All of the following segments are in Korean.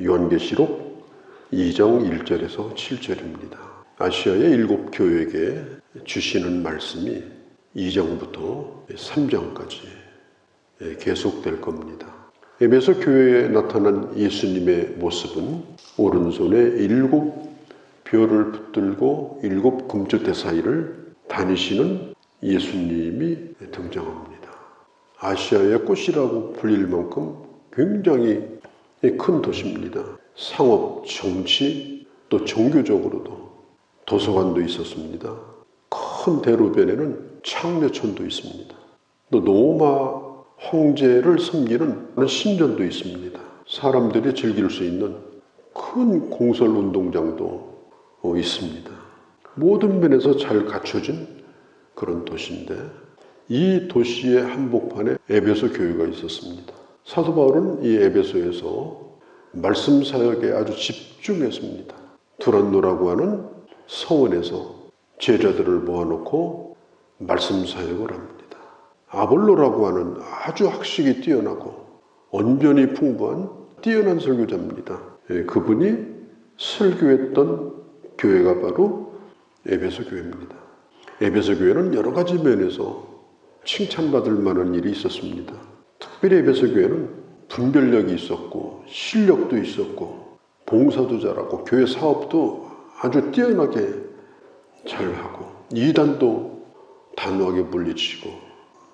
요한계시록 2장 1절에서 7절입니다. 아시아의 7 교회에게 주시는 말씀이 2장부터 3장까지 계속될 겁니다. 에베소 교회에 나타난 예수님의 모습은 오른손에 7 별을 붙들고 7 금주대 사이를 다니시는 예수님이 등장합니다. 아시아의 꽃이라고 불릴 만큼 굉장히 큰 도시입니다. 상업, 정치, 또 종교적으로도 도서관도 있었습니다. 큰 대로변에는 창녀촌도 있습니다. 또 로마 황제를 섬기는 신전도 있습니다. 사람들이 즐길 수 있는 큰 공설 운동장도 있습니다. 모든 면에서 잘 갖춰진 그런 도시인데 이 도시의 한복판에 에베소 교회가 있었습니다. 사도 바울은 이 에베소에서 말씀 사역에 아주 집중했습니다. 두란노라고 하는 서원에서 제자들을 모아놓고 말씀 사역을 합니다. 아볼로라고 하는 아주 학식이 뛰어나고 언변이 풍부한 뛰어난 설교자입니다. 그분이 설교했던 교회가 바로 에베소 교회입니다. 에베소 교회는 여러 가지 면에서 칭찬받을 만한 일이 있었습니다. 특별히 에베소 교회는 분별력이 있었고 실력도 있었고 봉사도 잘하고 교회 사업도 아주 뛰어나게 잘하고 이단도 단호하게 물리치고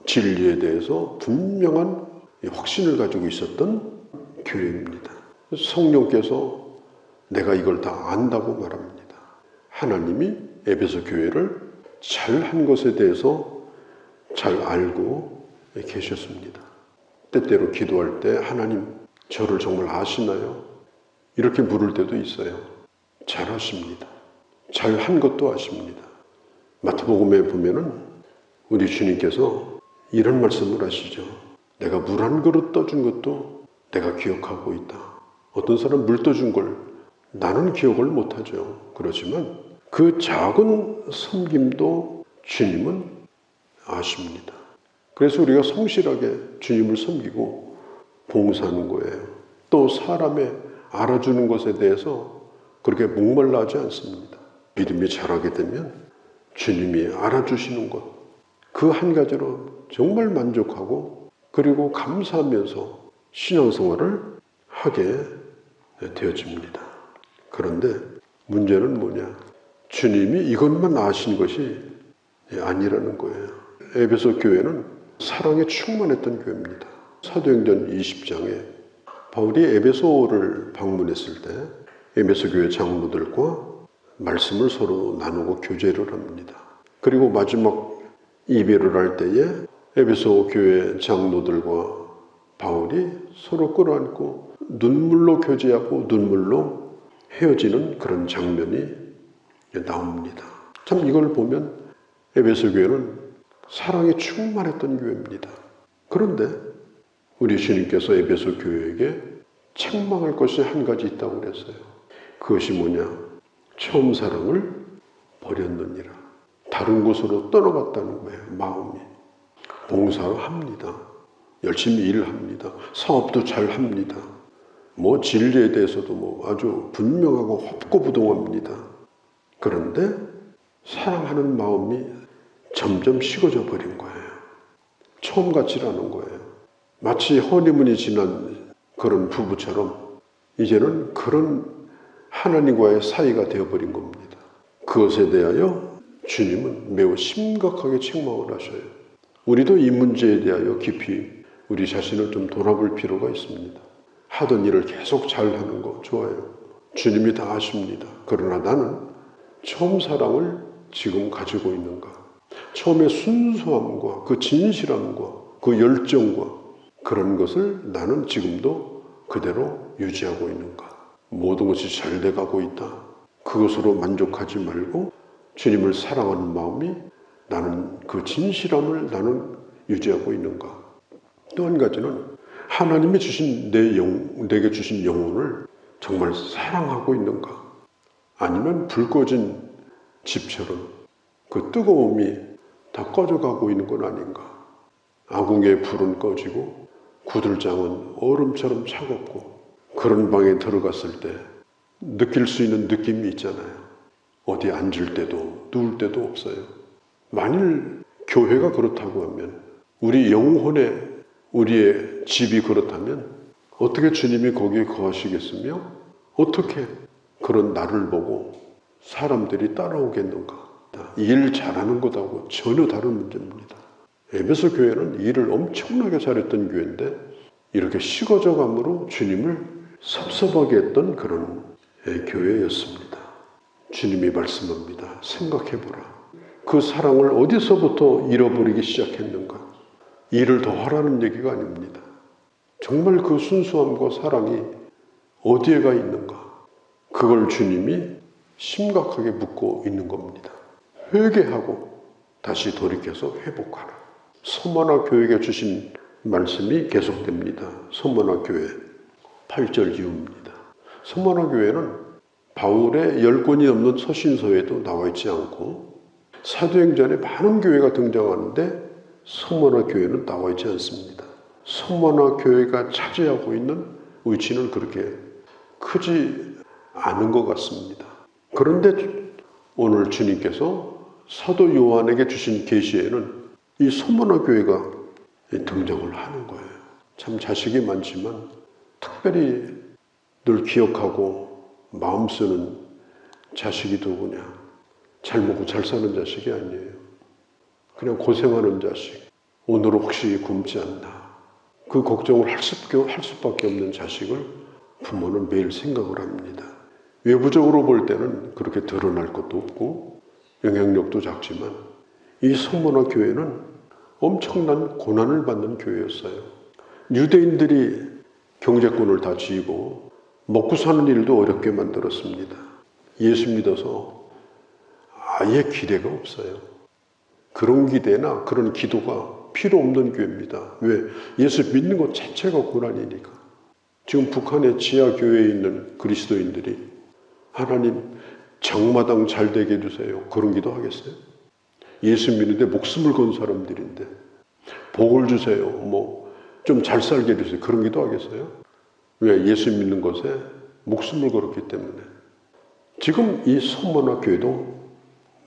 진리에 대해서 분명한 확신을 가지고 있었던 교회입니다. 성령께서 내가 이걸 다 안다고 말합니다. 하나님이 에베소 교회를 잘한 것에 대해서 잘 알고 계셨습니다. 때때로 기도할 때 하나님 저를 정말 아시나요? 이렇게 물을 때도 있어요. 잘 아십니다. 잘한 것도 아십니다. 마태복음에 보면은 우리 주님께서 이런 말씀을 하시죠. 내가 물 한 그릇 떠준 것도 내가 기억하고 있다. 어떤 사람 물 떠준 걸 나는 기억을 못하죠. 그렇지만 그 작은 섬김도 주님은 아십니다. 그래서 우리가 성실하게 주님을 섬기고 봉사하는 거예요. 또 사람의 알아주는 것에 대해서 그렇게 목말라 하지 않습니다. 믿음이 자라게 되면 주님이 알아주시는 것, 그 한 가지로 정말 만족하고 그리고 감사하면서 신앙생활을 하게 되어집니다. 그런데 문제는 뭐냐? 주님이 이것만 아신 것이 아니라는 거예요. 에베소 교회는 사랑에 충만했던 교회입니다. 사도행전 20장에 바울이 에베소를 방문했을 때 에베소 교회 장로들과 말씀을 서로 나누고 교제를 합니다. 그리고 마지막 이별을 할 때에 에베소 교회 장로들과 바울이 서로 끌어안고 눈물로 교제하고 눈물로 헤어지는 그런 장면이 나옵니다. 참 이걸 보면 에베소 교회는 사랑에 충만했던 교회입니다. 그런데 우리 주님께서 에베소 교회에게 책망할 것이 한 가지 있다고 그랬어요. 그것이 뭐냐? 처음 사랑을 버렸느니라. 다른 곳으로 떠나갔다는 거예요. 마음이. 봉사합니다. 열심히 일합니다. 사업도 잘합니다. 진리에 대해서도 아주 분명하고 확고부동합니다. 그런데 사랑하는 마음이 점점 식어져 버린 거예요. 처음 같지 않은 거예요. 마치 허니문이 지난 그런 부부처럼 이제는 그런 하나님과의 사이가 되어버린 겁니다. 그것에 대하여 주님은 매우 심각하게 책망을 하셔요. 우리도 이 문제에 대하여 깊이 우리 자신을 좀 돌아볼 필요가 있습니다. 하던 일을 계속 잘하는 거 좋아요. 주님이 다 아십니다. 그러나 나는 처음 사랑을 지금 가지고 있는가? 처음의 순수함과 그 진실함과 그 열정과 그런 것을 나는 지금도 그대로 유지하고 있는가? 모든 것이 잘 돼가고 있다. 그것으로 만족하지 말고 주님을 사랑하는 마음이 나는 그 진실함을 나는 유지하고 있는가? 또 한 가지는 하나님이 주신 내게 주신 영혼을 정말 사랑하고 있는가? 아니면 불 꺼진 집처럼 그 뜨거움이 다 꺼져가고 있는 건 아닌가? 아궁이의 불은 꺼지고 구들장은 얼음처럼 차갑고 그런 방에 들어갔을 때 느낄 수 있는 느낌이 있잖아요. 어디 앉을 때도 누울 때도 없어요. 만일 교회가 그렇다고 하면, 우리 영혼의 우리의 집이 그렇다면 어떻게 주님이 거기에 거하시겠으며 어떻게 그런 나를 보고 사람들이 따라오겠는가. 일 잘하는 것하고 전혀 다른 문제입니다. 에베소 교회는 일을 엄청나게 잘했던 교회인데 이렇게 식어져 감으로 주님을 섭섭하게 했던 그런 교회였습니다. 주님이 말씀합니다. 생각해보라. 그 사랑을 어디서부터 잃어버리기 시작했는가. 일을 더 하라는 얘기가 아닙니다. 정말 그 순수함과 사랑이 어디에가 있는가. 그걸 주님이 심각하게 묻고 있는 겁니다. 회개하고 다시 돌이켜서 회복하라. 서머나 교회에 주신 말씀이 계속됩니다. 서머나 교회 8절 이후입니다. 서머나 교회는 바울의 10권이 넘는 서신서에도 나와 있지 않고 사도행전에 많은 교회가 등장하는데 서머나 교회는 나와 있지 않습니다. 서머나 교회가 차지하고 있는 위치는 그렇게 크지 않은 것 같습니다. 그런데 오늘 주님께서 사도 요한에게 주신 계시에는 이 서머나 교회가 등장을 하는 거예요. 참 자식이 많지만 특별히 늘 기억하고 마음 쓰는 자식이 누구냐. 잘 먹고 잘 사는 자식이 아니에요. 그냥 고생하는 자식. 오늘은 혹시 굶지 않나. 그 걱정을 할 수밖에 없는 자식을 부모는 매일 생각을 합니다. 외부적으로 볼 때는 그렇게 드러날 것도 없고 영향력도 작지만 이 서머나 교회는 엄청난 고난을 받는 교회였어요. 유대인들이 경제권을 다 쥐고 먹고 사는 일도 어렵게 만들었습니다. 예수 믿어서 아예 기대가 없어요. 그런 기대나 그런 기도가 필요 없는 교회입니다. 왜? 예수 믿는 것 자체가 고난이니까. 지금 북한의 지하 교회에 있는 그리스도인들이 하나님 장마당 잘 되게 해주세요. 그런 기도 하겠어요? 예수 믿는데 목숨을 건 사람들인데 복을 주세요. 좀 잘 살게 해주세요. 그런 기도 하겠어요? 왜? 예수 믿는 것에 목숨을 걸었기 때문에. 지금 이 서머나 교회도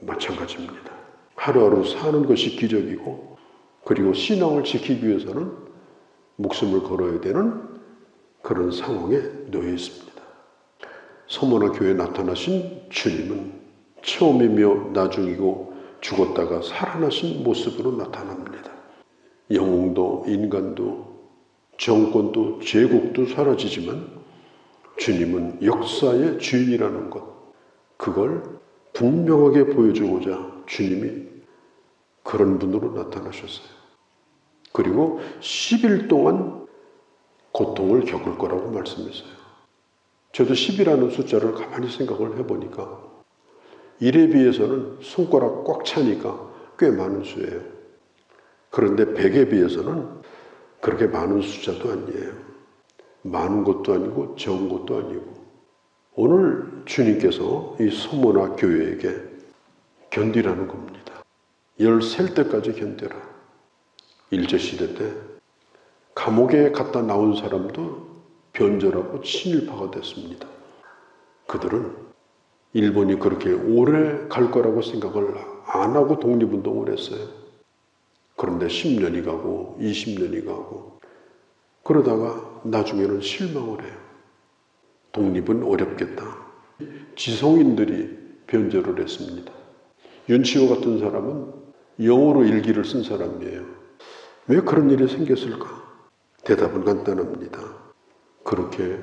마찬가지입니다. 하루하루 사는 것이 기적이고 그리고 신앙을 지키기 위해서는 목숨을 걸어야 되는 그런 상황에 놓여 있습니다. 서머나 교회에 나타나신 주님은 처음이며 나중이고 죽었다가 살아나신 모습으로 나타납니다. 영웅도 인간도 정권도 제국도 사라지지만 주님은 역사의 주인이라는 것, 그걸 분명하게 보여주고자 주님이 그런 분으로 나타나셨어요. 그리고 10일 동안 고통을 겪을 거라고 말씀했어요. 저도 10이라는 숫자를 가만히 생각을 해보니까 1에 비해서는 손가락 꽉 차니까 꽤 많은 수예요. 그런데 100에 비해서는 그렇게 많은 숫자도 아니에요. 많은 것도 아니고 적은 것도 아니고 오늘 주님께서 이 서머나 교회에게 견디라는 겁니다. 열 셀 때까지 견뎌라. 일제시대 때 감옥에 갔다 나온 사람도 변절하고 친일파가 됐습니다. 그들은 일본이 그렇게 오래 갈 거라고 생각을 안 하고 독립운동을 했어요. 그런데 10년이 가고 20년이 가고 그러다가 나중에는 실망을 해요. 독립은 어렵겠다. 지성인들이 변절을 했습니다. 윤치호 같은 사람은 영어로 일기를 쓴 사람이에요. 왜 그런 일이 생겼을까? 대답은 간단합니다. 그렇게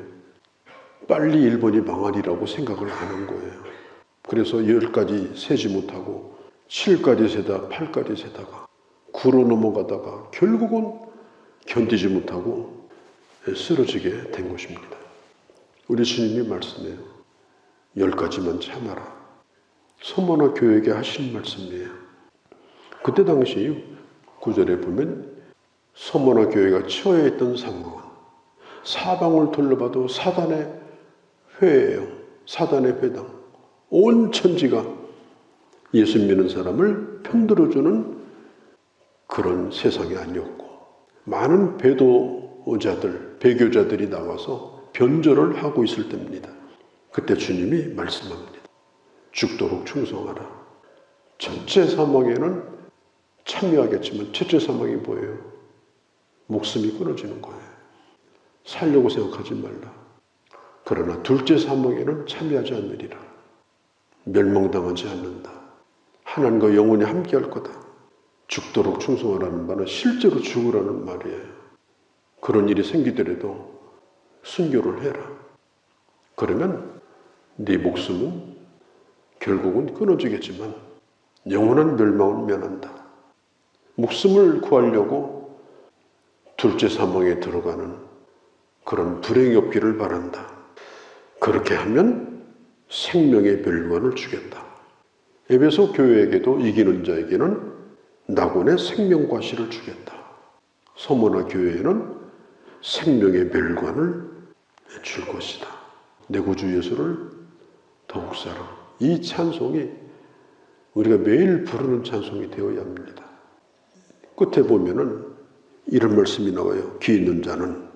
빨리 일본이 망하리라고 생각을 하는 거예요. 그래서 10까지 세지 못하고 7까지 세다 8까지 세다가 9로 넘어가다가 결국은 견디지 못하고 쓰러지게 된 것입니다. 우리 주님이 말씀해요. 10가지만 참아라. 서머나 교회에게 하신 말씀이에요. 그때 당시 9절에 보면 서머나 교회가 처해 있던 상황은 사방을 둘러봐도 사단의 회예요. 사단의 회당. 온 천지가 예수 믿는 사람을 편들어주는 그런 세상이 아니었고 많은 배교자들이 나와서 변절을 하고 있을 때입니다. 그때 주님이 말씀합니다. 죽도록 충성하라. 첫째 사망에는 참여하겠지만 첫째 사망이 뭐예요? 목숨이 끊어지는 거예요. 살려고 생각하지 말라. 그러나 둘째 사망에는 참여하지 않으리라. 멸망당하지 않는다. 하나님과 영원히 함께할 거다. 죽도록 충성하라는 말은 실제로 죽으라는 말이에요. 그런 일이 생기더라도 순교를 해라. 그러면 네 목숨은 결국은 끊어지겠지만 영원한 멸망은 면한다. 목숨을 구하려고 둘째 사망에 들어가는 그런 불행이 없기를 바란다. 그렇게 하면 생명의 멸관을 주겠다. 에베소 교회에게도 이기는 자에게는 낙원의 생명과실을 주겠다. 서머나 교회에는 생명의 멸관을 줄 것이다. 내 구주 예수를 더욱 사랑. 이 찬송이 우리가 매일 부르는 찬송이 되어야 합니다. 끝에 보면은 이런 말씀이 나와요. 귀 있는 자는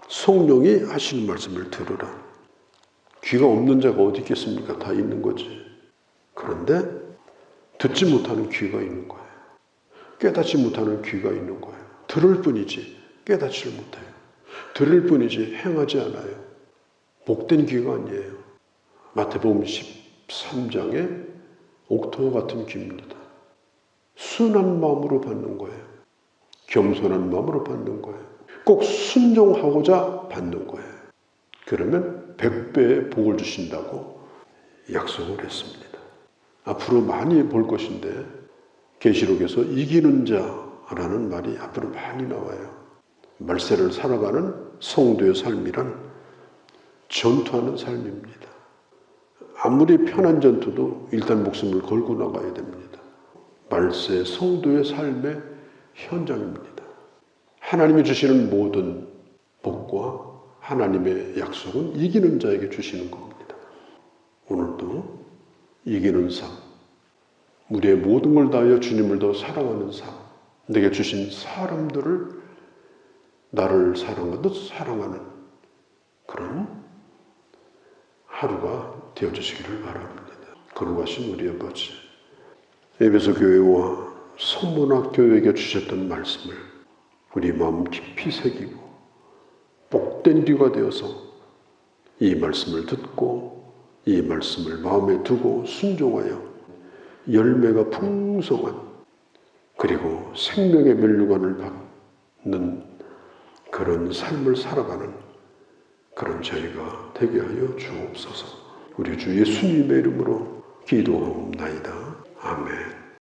성령이 하시는 말씀을 들으라. 귀가 없는 자가 어디 있겠습니까? 다 있는 거지. 그런데 듣지 못하는 귀가 있는 거예요. 깨닫지 못하는 귀가 있는 거예요. 들을 뿐이지 깨닫지를 못해요. 들을 뿐이지 행하지 않아요. 복된 귀가 아니에요. 마태복음 13장에 옥토와 같은 귀입니다. 순한 마음으로 받는 거예요. 겸손한 마음으로 받는 거예요. 꼭 순종하고자 받는 거예요. 그러면 100배의 복을 주신다고 약속을 했습니다. 앞으로 많이 볼 것인데 계시록에서 이기는 자라는 말이 앞으로 많이 나와요. 말세를 살아가는 성도의 삶이란 전투하는 삶입니다. 아무리 편한 전투도 일단 목숨을 걸고 나가야 됩니다. 말세 성도의 삶의 현장입니다. 하나님이 주시는 모든 복과 하나님의 약속은 이기는 자에게 주시는 겁니다. 오늘도 이기는 삶, 우리의 모든 걸 다하여 주님을 더 사랑하는 삶, 내게 주신 사람들을 나를 사랑하듯 사랑하는 그런 하루가 되어주시기를 바랍니다. 거룩하신 우리 아버지, 에베소 교회와 선문학 교회에게 주셨던 말씀을 우리 마음 깊이 새기고 복된 귀가 되어서 이 말씀을 듣고 이 말씀을 마음에 두고 순종하여 열매가 풍성한 그리고 생명의 멸류관을 받는 그런 삶을 살아가는 그런 저희가 되게 하여 주옵소서. 우리 주 예수님의 이름으로 기도하옵나이다. 아멘.